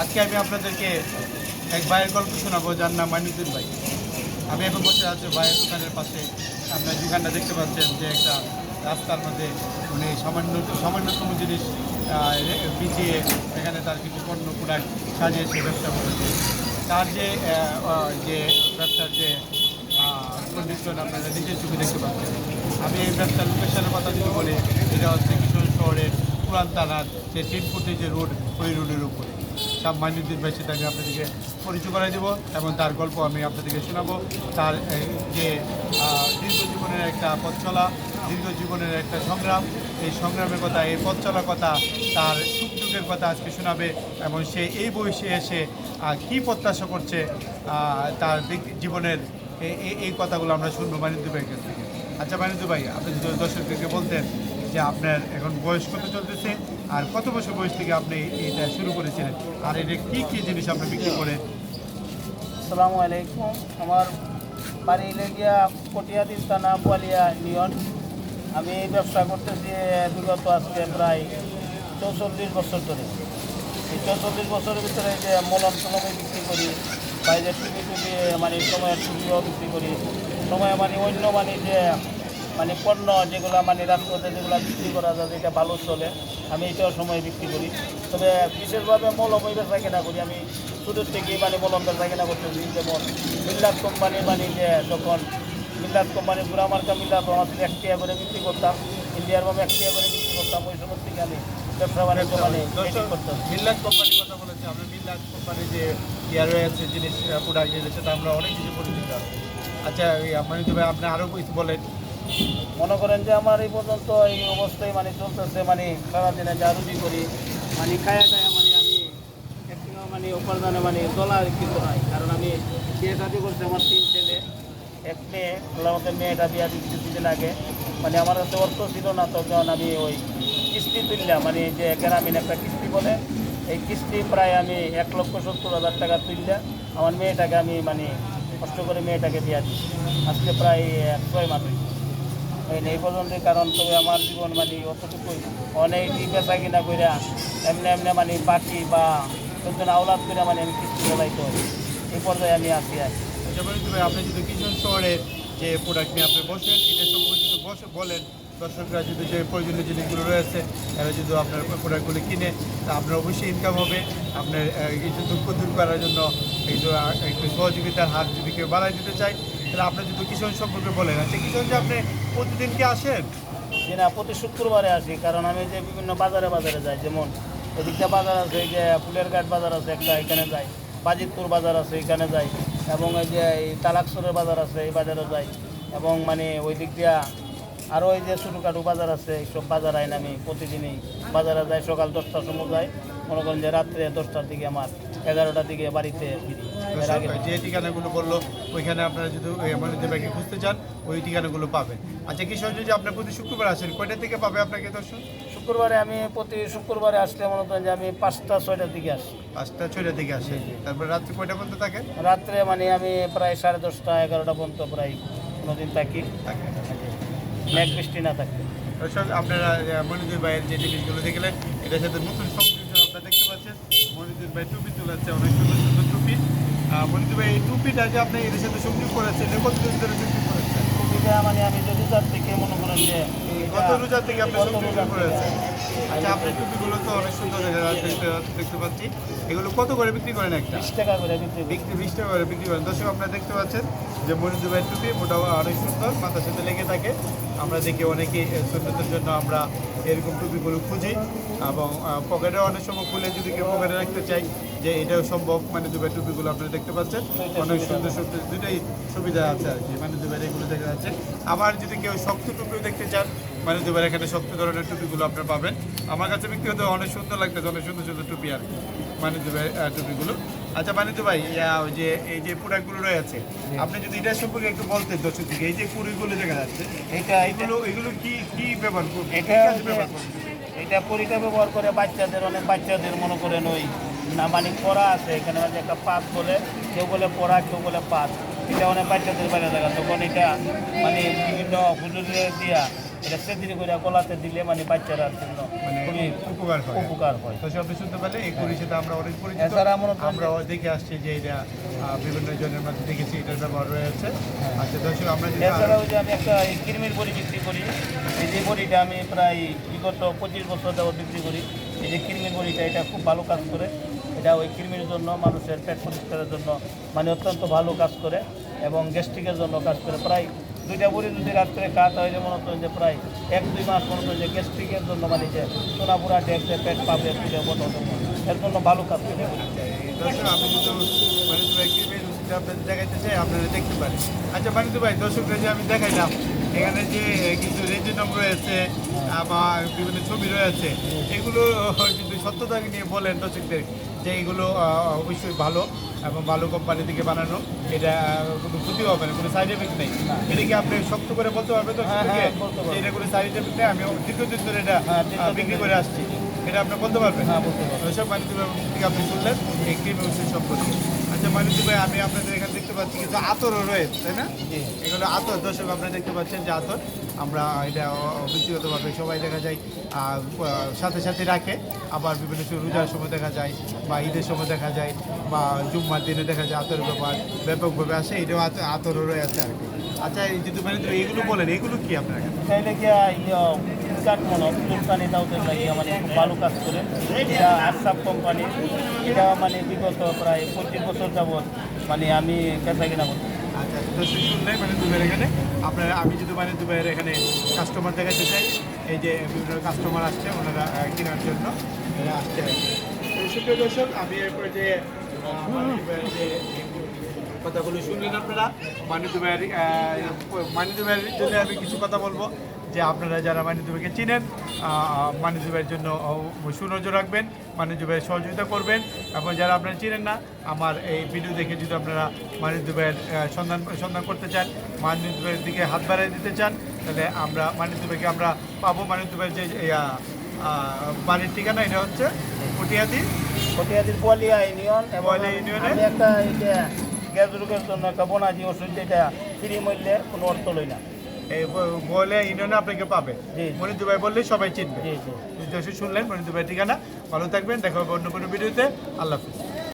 আজকে আমি আপনাদেরকে এক ভাইয়ের গল্প শোনাবো, যার নাম মাইনুদ্দিন ভাই। আমি এখন বসে আছি ভাইয়ের দোকানের পাশে। আপনার দোকানটা দেখতে পাচ্ছেন যে একটা রাস্তার মধ্যে উনি সামান্যতম জিনিস পিছিয়ে এখানে তার কিছু পণ্য প্রোডাক্ট সাজিয়ে সে ব্যবসা করেছে। তার যে ব্যবসার যে কন্ডিশন আপনারা নিজের চোখে দেখতে পাচ্ছেন। আমি এই ব্যবসার লোকেশনের কথা যদি বলি, এটা হচ্ছে কিশোর শহরের পুরান থানার যে 3 ফুটে যে রোড, ওই রোডের উপরে সব মাইনুদ্দিন ভাই, সেটা আমি আপনাদেরকে পরিচয় করাই দেবো এবং তার গল্প আমি আপনাদেরকে শোনাবো। তার যে দীর্ঘ জীবনের একটা পথ চলা, দীর্ঘ জীবনের একটা সংগ্রাম, এই সংগ্রামের কথা, এই পথ চলার কথা, তার সুখ দুঃখের কথা আজকে শোনাবে এবং সে এই বয়সে এসে কী প্রত্যাশা করছে তার জীবনের এই কথাগুলো আমরা শুনবো মাইনুদ্দিন ভাইয়ের কাছ থেকে। আচ্ছা মাইনুদ্দিন ভাই, আপনি যদি দর্শকদেরকে বলতেন যে আপনার এখন বয়স কত চলতেছে আর কত বছর বয়স থেকে আপনি এটা শুরু করেছিলেন, আর এটা কী কী জিনিস আপনি বিক্রি করেন? আসসালামু আলাইকুম। আমার বাড়ি লেগিয়া পটিয়াদিন থানা বোয়ালিয়া ইউনিয়ন। আমি এই ব্যবসা করতেছি বিগত আজকে প্রায় 44 বছর ধরে। এই 44 বছরের ভিতরে যে মলম টলমে বিক্রি করি, বাইরে টুপি মানে সময়ের টুপিও বিক্রি করি, সময় মানে অন্য মানে যে মানে পণ্য যেগুলো মানে রাজপথে যেগুলো বিক্রি করা যায়, যেটা ভালো চলে, আমি এটাও সময় বিক্রি করি। তবে বিশেষভাবে মলম ওই বেচা কেনা করি। আমি শুরুর থেকে মানে মলম বেচা কেনা করতেছি। যেমন মিল্লাত কোম্পানি মানে যে যখন মিল্লাত কোম্পানি পুরা মার্কা মিল্লাত আমাদের 1 টাকা করে বিক্রি করতাম, ইন্ডিয়ার ভাবে 1 টাকা করে বিক্রি করতাম। ওই সময় থেকে আমি ব্যবসা বাণিজ্য মানে করতাম। মিল্লাত কোম্পানির কথা বলেছে, আমরা মিল্লাত কোম্পানি যে ইয়ার রয়েছে জিনিস প্রোডাক্ট, সেটা আমরা অনেক কিছু পরিচিত আছি। আচ্ছা মাইনুদ্দিন ভাই, আপনি আরও কিছু বলেন। মনে করেন যে আমার এই পর্যন্ত এই অবস্থায় মানে চলতেছে, মানে সারাদিনে যা রুজি করি মানে খায়া মানে আমি একটু মানে উপার্জনে মানে ডলার কিছু নাই। কারণ আমি বিয়ে শাদি করছি, আমার 3 ছেলে 1 মেয়ে। আমাদের মেয়েটা বিয়ে দিচ্ছি কিছুদিন আগে। মানে আমার কাছে অর্থ ছিল না, তখন আমি ওই কিস্তি তুললাম, মানে যে গ্রামীণ একটা কিস্তি বলে, এই কিস্তি প্রায় আমি 1,70,000 টাকা তুললাম। আমার মেয়েটাকে আমি মানে কষ্ট করে মেয়েটাকে বিয়ে দিচ্ছি আজকে প্রায় 6 মাস এই পর্যন্ত। কারণ তবে আমার জীবন মানে অতটুকুই, অনেক বেচা কিনা কইরা এমনি এমনি মানে বাকি বা একজন আওলাদ করে মানে আমি কিস্তি বলাইতে হয়, এই পর্যায়ে আমি আসি আর কি। আচ্ছা মাইনুদ্দিন ভাই, আপনি যদি কিশোর শহরের যে প্রোডাক্ট নিয়ে আপনি বসেন, এটা সম্পর্কে যদি বলেন, দর্শকরা যদি যে প্রয়োজনীয় জিনিসগুলো রয়েছে এরা যদি আপনার প্রোডাক্টগুলো কিনে, তা আপনার অবশ্যই ইনকাম হবে। আপনার কিছু দুঃখ দূর করার জন্য একটু সহযোগিতার হাত যদি কেউ বাড়াই দিতে চায়, তাহলে আপনি যদি কিশোর সম্পর্কে বলেন। আচ্ছা কিশোর, যে আপনি প্রতিদিন কি আসেন? যে না, প্রতি শুক্রবারে আসি। কারণ আমি যে বিভিন্ন বাজারে বাজারে যাই, যেমন এদিকটা বাজার আছে, এই যে ফুলের ঘাট বাজার আছে একটা, এখানে যাই। বাজিতপুর বাজার আছে, এখানে যাই। এবং এই যে এই তালাকসরের বাজার আছে, এই বাজারে যাই। এবং মানে ওই দিক দিয়া আরও এই যে ছোটোখাটো বাজার আছে, এইসব বাজার আইন আমি প্রতিদিনই বাজারে যাই। সকাল 10টার সময় যাই, মনে করেন যে রাত্রে 10টার দিকে আমার 11টার দিকে বাড়িতে ফিরি। এর আগে যে ঠিকানাগুলো বললো ওইখানে আপনারা যদি মাইনুদ্দিন ভাইকে খুঁজতে চান, ওই ঠিকানাগুলো পাবেন। আচ্ছা কিশোর, যদি আপনার প্রতি শুক্রবার আসেন, কয়টা থেকে পাবে আপনাকে দর্শক? শুক্রবারে আমি প্রতি শুক্রবারে আসলে মনে করেন যে আমি 5টা 6টার দিকে আসি। 5টা 6টার দিকে আসেন, তারপর রাত্রি কয়টা পর্যন্ত থাকে? রাত্রে মানে আমি প্রায় 10:30 11টা পর্যন্ত প্রায় কোনোদিন থাকি, মেঘ বৃষ্টি না থাকতে। দর্শক, আপনারা মনিদুর ভাইয়ের যে জিনিসগুলো দেখলেন, এটার সাথে নতুন সংযোজন আপনারা দেখতে পাচ্ছেন। মনিদুর ভাই টুপি তুলেছে, অনেক সুন্দর সুন্দর টুপি। মনিদুর ভাই এই টুপিটা যে আপনি এর সাথে সংযোগ করেছেন, কতদিন ধরে সংযোগ করেছেন? টুপিটা মানে আমি যদি তার থেকে মনে করেন যে গত রোজার থেকে আপনি গত সংযোগ রোজার থেকে। করেছেন। আচ্ছা, আপনার টুপিগুলো তো অনেক সুন্দর দেখতে পাচ্ছি। এগুলো কত করে বিক্রি করেন একটা? 20 টাকা করে বিক্রি করি। 20 টাকা করে বিক্রি করেন। দর্শক, আপনারা দেখতে পাচ্ছেন যে মনিদুর ভাইয়ের টুপি মোটাও অনেক সুন্দর, মাথার সাথে লেগে থাকে। আমরা দেখি অনেকে সুন্দরতার জন্য আমরা এরকম টুপিগুলো খুঁজি এবং পকেটে অনেক সময় খুলে যদি কেউ পকেটে রাখতে চাই, যে এটাও সম্ভব। মনিদুর ভাইয়ের টুপিগুলো আপনারা দেখতে পাচ্ছেন, অনেক সুন্দর সুন্দর দুটাই সুবিধা আছে আর কি। মনিদুর ভাইয়ের এগুলো দেখা যাচ্ছে। আবার যদি কেউ শক্ত টুপিও দেখতে চান, মনিদুর ভাইয়ের এখানে শক্ত ধরনের টুপিগুলো আপনারা পাবেন। আমার কাছে ব্যক্তিগত অনেক সুন্দর লাগতেছে, অনেক সুন্দর সুন্দর টুপি আর কি মনিদুর ভাইয়ের টুপিগুলো। আচ্ছা মনিদুর ভাই, ওই যে এই যে প্রোডাক্টগুলো রয়েছে, আপনি যদি এটা সম্পর্কে একটু বলতেন দর্শক থেকে, এই যে কুড়িগুলো দেখা যাচ্ছে, এগুলো কি কি ব্যবহার করবেন? এটা পরিটা ব্যবহার করে বাচ্চাদের, অনেক বাচ্চাদের মনে করেন ওই না মানে পড়া আছে, এখানে মানে একটা পাত বলে, কেউ বলে পড়া, কেউ বলে পাত। এটা অনেক বাচ্চাদের বাইরে দেখা, তখন এটা মানে বিভিন্ন হুজুরে দিয়া এটা সেদিন করে গলাতে দিলে মানে বাচ্চারা জন্য মানে খুবই উপকার হয়। উপকার হয়। তো আপনি শুনতে পারলে এই কুড়ির সাথে আমরা অনেক পরিচিত। এছাড়া মূলত আমরা দেখে আসছি যে এটা বিভিন্ন জনের মধ্যে দেখেছি এটার ব্যবহার রয়েছে। আচ্ছা দর্শক আমরা যদি এছাড়াও যে আমি একটা এই কৃমির বড়ি বিক্রি করি, এই যে বড়িটা আমি প্রায় বিগত 25 বছর যাবত বিক্রি করি। এই যে কৃমির বড়িটা এটা খুব ভালো কাজ করে। এটা ওই কৃমির জন্য, মানুষের পেট পরিষ্কারের জন্য মানে অত্যন্ত ভালো কাজ করে এবং গ্যাস্ট্রিকের জন্য কাজ করে। প্রায় 2টা বড়ি যদি রাত করে খাওয়া হয়, মনে হতো যে প্রায় 1-2 মাস মনে হতো যে গ্যাস্ট্রিকের জন্য মানে যে সোনা পুরা যে পেট পাবে ফুলে বটো এর জন্য ভালো কাজ করে। দর্শক আমি কিন্তু মানিত ভাই কৃমির ওষুধটা আপনাদের দেখাইতে চাই, আপনারা দেখতে পারেন। আচ্ছা মানিত ভাই, দর্শকরা যে আমি দেখাইলাম এখানে যে কিছু রেজিনম রয়েছে বা বিভিন্ন ছবি রয়েছে, এগুলো যদি সত্যতাকে নিয়ে বলেন দর্শকদের যে এগুলো অবশ্যই ভালো এবং ভালো কোম্পানি থেকে বানানো, এটা কোনো ক্ষতি হবে না, কোনো সাইড এফেক্ট নেই। এটা কি আপনি শক্ত করে বলতে পারবেন দর্শকদেরকে বলতে পারবো। যে এটা কোনো সাইড এফেক্ট নেই? আমি দীর্ঘদিন ধরে এটা বিক্রি করে আসছি, এটা আপনি বলতে পারবেন? হ্যাঁ, বলতে পারবো। ওইসব মানিত ভাই থেকে আপনি শুনলেন এই কৃমি ওষুধ সম্পর্কে। আচ্ছা মানিত ভাই, আমি আপনাদের এখানে দেখতে পাচ্ছি কিছু আতরও রয়েছে, তাই না? জি। এগুলো আতর, দর্শক আপনারা দেখতে পাচ্ছেন যে আতর আমরা এটা ব্যক্তিগতভাবে সবাই দেখা যায় সাথে সাথে রাখে। আবার বিভিন্ন সময় রোজার সময় দেখা যায় বা ঈদের সময় দেখা যায় বা জুম্মার দিনে দেখা যায় আতরের ব্যাপার ব্যাপকভাবে আসে, এটাও আতরও রয়েছে আর কি। আচ্ছা এই যদি মানে এইগুলো বলেন, এগুলো কি আপনার কাছে? চাইলে গিয়া কাঠমনো চুলকানি দাউদের লাগিয়ে মানে খুব ভালো কাজ করে। এটা আরসাব কোম্পানি, এটা মানে বিগত প্রায় 25 বছর যাবৎ মানে আমি কেঁচা কিনা করছি। আচ্ছা দর্শক শুনলেন মানে দুবাইয়ের এখানে আপনারা, আমি যদি মানে দুবাইয়ের এখানে কাস্টমার দেখাতে চাই, এই যে বিভিন্ন কাস্টমার আসছে ওনারা কেনার জন্য এরা আসছে আর কি। তো সুপ্রিয় দর্শক, আমি এরপরে যে মানে দুবাইয়ের যে কথাগুলো শুনলেন আপনারা, মানে দুবাইয়ের জন্য আমি কিছু কথা বলবো যে আপনারা যারা মানে দুবাইকে চিনেন, মানে দুবাইয়ের জন্য সুনজর রাখবেন, মানে দুবাইয়ের সহযোগিতা করবেন। এবং যারা আপনারা চিনেন না, আমার এই ভিডিও দেখে যদি আপনারা মানে দুবাইয়ের সন্ধান করতে চান, মানে দুবাইয়ের দিকে হাত বাড়িয়ে দিতে চান, তাহলে আমরা মানে দুবাইকে আমরা পাবো। মানে দুবাইয়ের যে বাড়ির ঠিকানা এটা হচ্ছে কটিয়াদির পোয়ালিয়া ইউনিয়ন এবং পোয়ালিয়া ইউনিয়নে? আমি একটা এই যে গ্যাস রোগের জন্য একটা বোনাজি ওষুধ, যেটা ফ্রি মূল্যে কোনো অর্থ লই না। এই বলে ইউনিয়নে আপনাকে পাবে। জি। মনি দুবাই বললেই সবাই চিনবে। জি জি। শুনলেন মনি দুবাই ঠিকানা। ভালো থাকবেন, দেখা হবে অন্য কোনো ভিডিওতে। আল্লাহ হাফিজ।